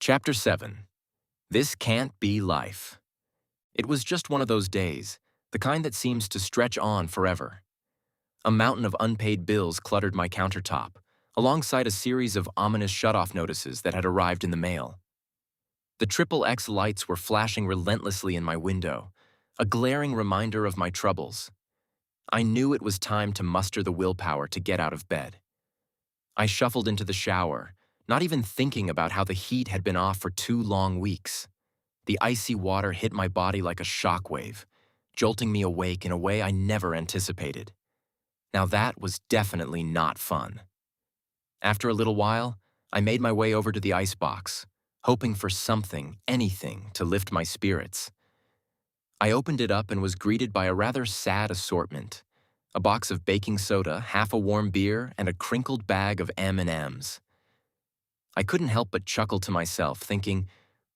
Chapter 7. This Can't Be Life. It was just one of those days, the kind that seems to stretch on forever. A mountain of unpaid bills cluttered my countertop, alongside a series of ominous shutoff notices that had arrived in the mail. The triple X lights were flashing relentlessly in my window, a glaring reminder of my troubles. I knew it was time to muster the willpower to get out of bed. I shuffled into the shower, not even thinking about how the heat had been off for 2 long weeks. The icy water hit my body like a shockwave, jolting me awake in a way I never anticipated. Now that was definitely not fun. After a little while, I made my way over to the icebox, hoping for something, anything, to lift my spirits. I opened it up and was greeted by a rather sad assortment: a box of baking soda, half a warm beer, and a crinkled bag of M&Ms. I couldn't help but chuckle to myself, thinking,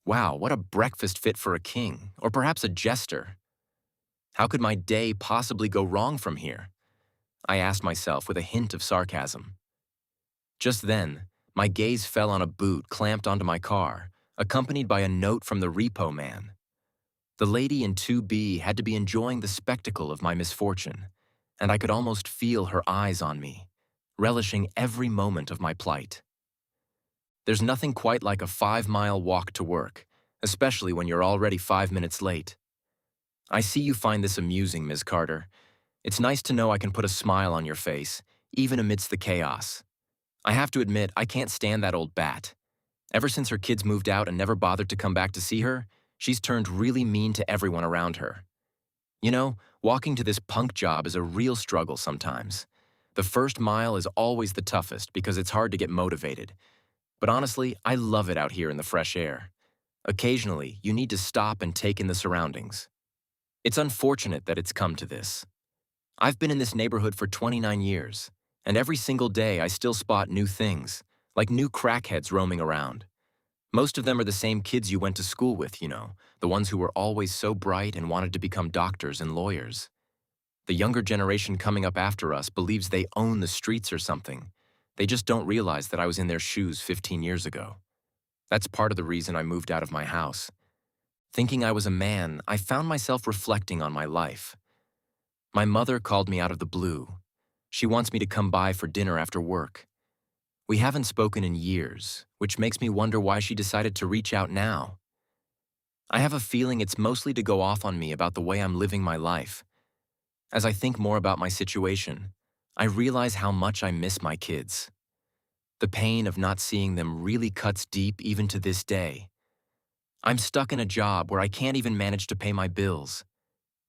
wow, what a breakfast fit for a king, or perhaps a jester. How could my day possibly go wrong from here? I asked myself with a hint of sarcasm. Just then, my gaze fell on a boot clamped onto my car, accompanied by a note from the repo man. The lady in 2B had to be enjoying the spectacle of my misfortune, and I could almost feel her eyes on me, relishing every moment of my plight. There's nothing quite like a 5-mile walk to work, especially when you're already 5 minutes late. I see you find this amusing, Ms. Carter. It's nice to know I can put a smile on your face, even amidst the chaos. I have to admit, I can't stand that old bat. Ever since her kids moved out and never bothered to come back to see her, she's turned really mean to everyone around her. You know, walking to this punk job is a real struggle sometimes. The first mile is always the toughest because it's hard to get motivated. But honestly, I love it out here in the fresh air. Occasionally, you need to stop and take in the surroundings. It's unfortunate that it's come to this. I've been in this neighborhood for 29 years, and every single day I still spot new things, like new crackheads roaming around. Most of them are the same kids you went to school with, the ones who were always so bright and wanted to become doctors and lawyers. The younger generation coming up after us believes they own the streets or something. They just don't realize that I was in their shoes 15 years ago. That's part of the reason I moved out of my house. Thinking I was a man, I found myself reflecting on my life. My mother called me out of the blue. She wants me to come by for dinner after work. We haven't spoken in years, which makes me wonder why she decided to reach out now. I have a feeling it's mostly to go off on me about the way I'm living my life. As I think more about my situation, I realize how much I miss my kids. The pain of not seeing them really cuts deep even to this day. I'm stuck in a job where I can't even manage to pay my bills.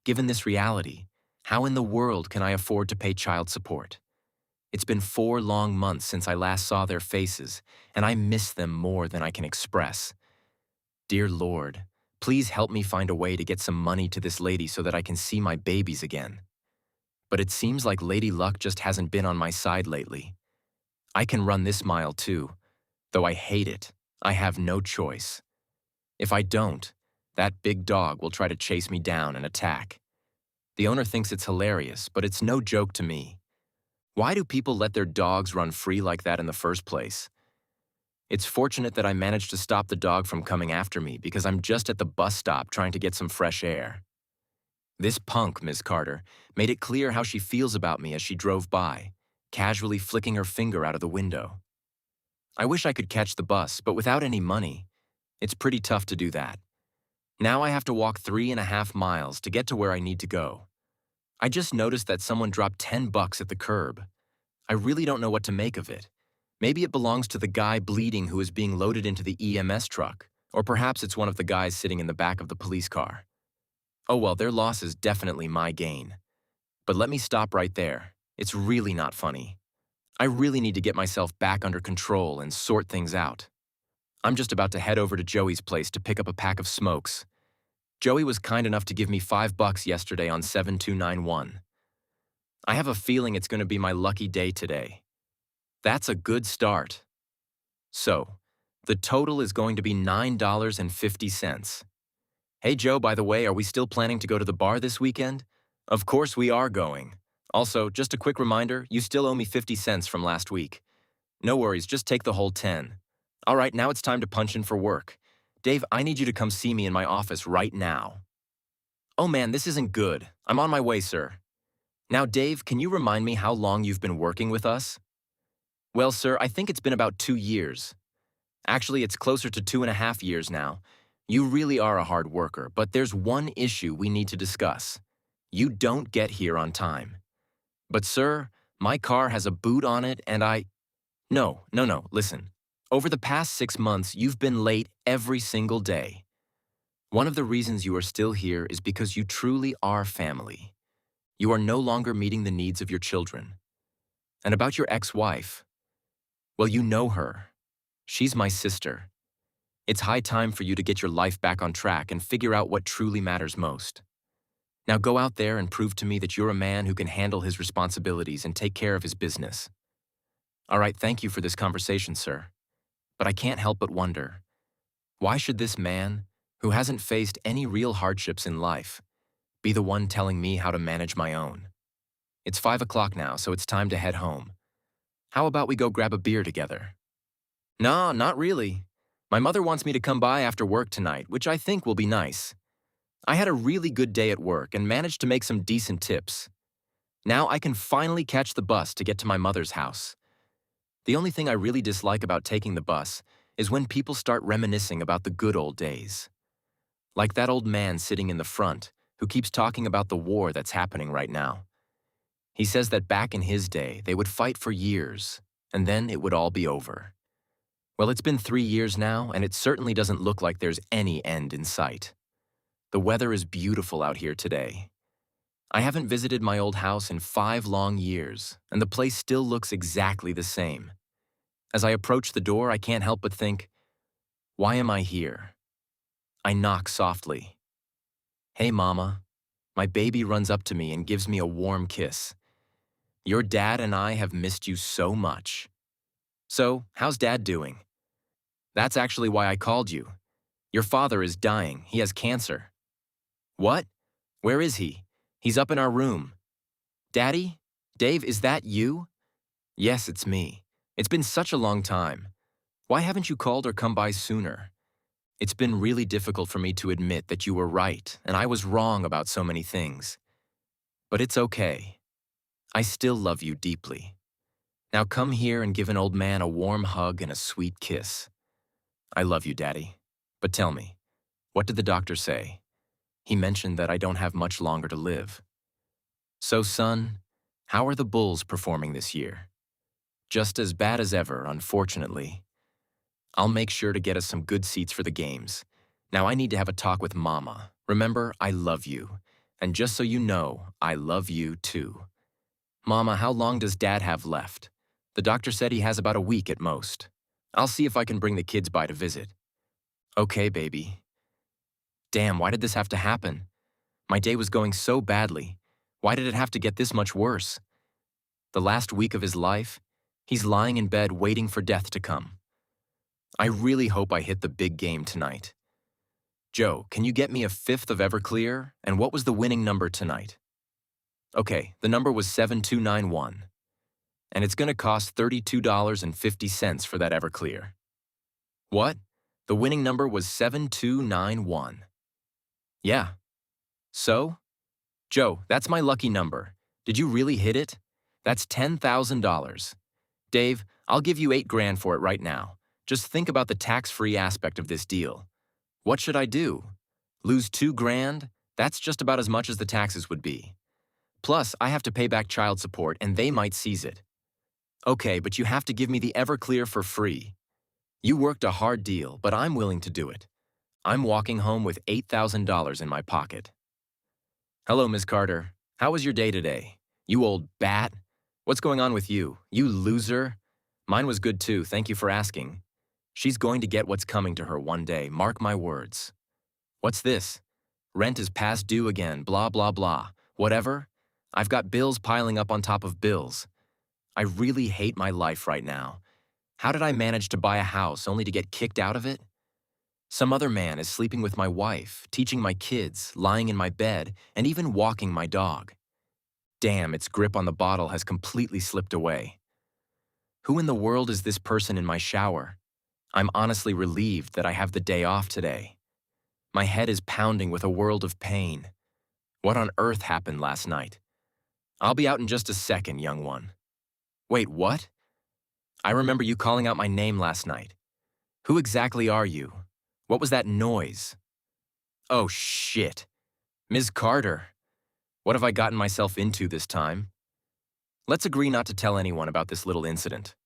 Given this reality, how in the world can I afford to pay child support? It's been 4 long months since I last saw their faces, and I miss them more than I can express. Dear Lord, please help me find a way to get some money to this lady so that I can see my babies again. But it seems like Lady Luck just hasn't been on my side lately. I can run this mile too. Though I hate it, I have no choice. If I don't, that big dog will try to chase me down and attack. The owner thinks it's hilarious, but it's no joke to me. Why do people let their dogs run free like that in the first place? It's fortunate that I managed to stop the dog from coming after me because I'm just at the bus stop trying to get some fresh air. This punk, Ms. Carter, made it clear how she feels about me as she drove by, casually flicking her finger out of the window. I wish I could catch the bus, but without any money, it's pretty tough to do that. Now I have to walk 3.5 miles to get to where I need to go. I just noticed that someone dropped $10 at the curb. I really don't know what to make of it. Maybe it belongs to the guy bleeding who is being loaded into the EMS truck, or perhaps it's one of the guys sitting in the back of the police car. Oh well, their loss is definitely my gain. But let me stop right there. It's really not funny. I really need to get myself back under control and sort things out. I'm just about to head over to Joey's place to pick up a pack of smokes. Joey was kind enough to give me $5 yesterday on 7291. I have a feeling it's going to be my lucky day today. That's a good start. So, the total is going to be $9.50. Hey Joe, by the way, are we still planning to go to the bar this weekend? Of course we are going. Also, just a quick reminder, you still owe me 50 cents from last week. No worries, just take the whole 10. All right, now it's time to punch in for work. Dave, I need you to come see me in my office right now. Oh man, this isn't good. I'm on my way, sir. Now, Dave, can you remind me how long you've been working with us? Well, sir, I think it's been about 2 years. Actually, it's closer to 2.5 years now. You really are a hard worker, but there's one issue we need to discuss. You don't get here on time. But sir, my car has a boot on it and No, listen. Over the past 6 months, you've been late every single day. One of the reasons you are still here is because you truly are family. You are no longer meeting the needs of your children. And about your ex-wife, well, you know her. She's my sister. It's high time for you to get your life back on track and figure out what truly matters most. Now go out there and prove to me that you're a man who can handle his responsibilities and take care of his business. All right, thank you for this conversation, sir. But I can't help but wonder, why should this man, who hasn't faced any real hardships in life, be the one telling me how to manage my own? It's 5 o'clock now, so it's time to head home. How about we go grab a beer together? No, not really. My mother wants me to come by after work tonight, which I think will be nice. I had a really good day at work and managed to make some decent tips. Now I can finally catch the bus to get to my mother's house. The only thing I really dislike about taking the bus is when people start reminiscing about the good old days. Like that old man sitting in the front who keeps talking about the war that's happening right now. He says that back in his day, they would fight for years, and then it would all be over. Well, it's been 3 years now, and it certainly doesn't look like there's any end in sight. The weather is beautiful out here today. I haven't visited my old house in 5 long years, and the place still looks exactly the same. As I approach the door, I can't help but think, why am I here? I knock softly. Hey, Mama. My baby runs up to me and gives me a warm kiss. Your dad and I have missed you so much. So, how's Dad doing? That's actually why I called you. Your father is dying. He has cancer. What? Where is he? He's up in our room. Daddy? Dave, is that you? Yes, it's me. It's been such a long time. Why haven't you called or come by sooner? It's been really difficult for me to admit that you were right and I was wrong about so many things. But it's okay. I still love you deeply. Now come here and give an old man a warm hug and a sweet kiss. I love you, Daddy. But tell me, what did the doctor say? He mentioned that I don't have much longer to live. So, son, how are the Bulls performing this year? Just as bad as ever, unfortunately. I'll make sure to get us some good seats for the games. Now I need to have a talk with Mama. Remember, I love you. And just so you know, I love you too. Mama, how long does Dad have left? The doctor said he has about a week at most. I'll see if I can bring the kids by to visit. Okay, baby. Damn, why did this have to happen? My day was going so badly. Why did it have to get this much worse? The last week of his life, he's lying in bed waiting for death to come. I really hope I hit the big game tonight. Joe, can you get me a fifth of Everclear? And what was the winning number tonight? Okay, the number was 7291. And it's going to cost $32.50 for that Everclear. What? The winning number was 7291. Yeah. So? Joe, that's my lucky number. Did you really hit it? That's $10,000. Dave, I'll give you $8,000 for it right now. Just think about the tax-free aspect of this deal. What should I do? Lose $2,000? That's just about as much as the taxes would be. Plus, I have to pay back child support and they might seize it. Okay, but you have to give me the Everclear for free. You worked a hard deal, but I'm willing to do it. I'm walking home with $8,000 in my pocket. Hello, Ms. Carter. How was your day today? You old bat. What's going on with you? You loser. Mine was good too, thank you for asking. She's going to get what's coming to her one day, mark my words. What's this? Rent is past due again, blah, blah, blah. Whatever. I've got bills piling up on top of bills. I really hate my life right now. How did I manage to buy a house only to get kicked out of it? Some other man is sleeping with my wife, teaching my kids, lying in my bed, and even walking my dog. Damn, its grip on the bottle has completely slipped away. Who in the world is this person in my shower? I'm honestly relieved that I have the day off today. My head is pounding with a world of pain. What on earth happened last night? I'll be out in just a second, young one. Wait, what? I remember you calling out my name last night. Who exactly are you? What was that noise? Oh, shit. Ms. Carter, what have I gotten myself into this time? Let's agree not to tell anyone about this little incident.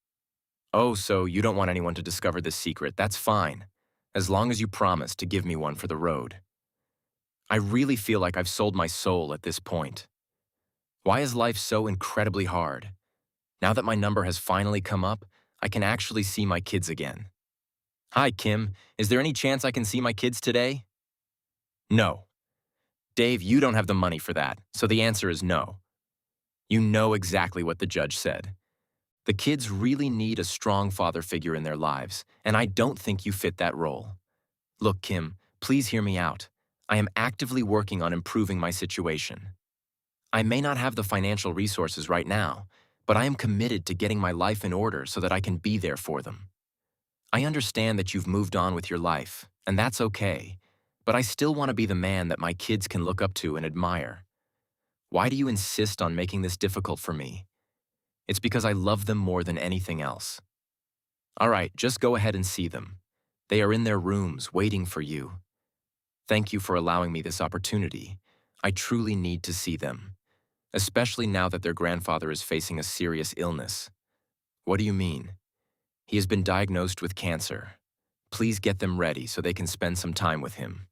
Oh, so you don't want anyone to discover this secret. That's fine, as long as you promise to give me one for the road. I really feel like I've sold my soul at this point. Why is life so incredibly hard? Now that my number has finally come up, I can actually see my kids again. Hi, Kim. Is there any chance I can see my kids today? No. Dave, you don't have the money for that, so the answer is no. You know exactly what the judge said. The kids really need a strong father figure in their lives, and I don't think you fit that role. Look, Kim, please hear me out. I am actively working on improving my situation. I may not have the financial resources right now, but I am committed to getting my life in order so that I can be there for them. I understand that you've moved on with your life, and that's okay, but I still want to be the man that my kids can look up to and admire. Why do you insist on making this difficult for me? It's because I love them more than anything else. All right, just go ahead and see them. They are in their rooms waiting for you. Thank you for allowing me this opportunity. I truly need to see them, especially now that their grandfather is facing a serious illness. What do you mean? He has been diagnosed with cancer. Please get them ready so they can spend some time with him.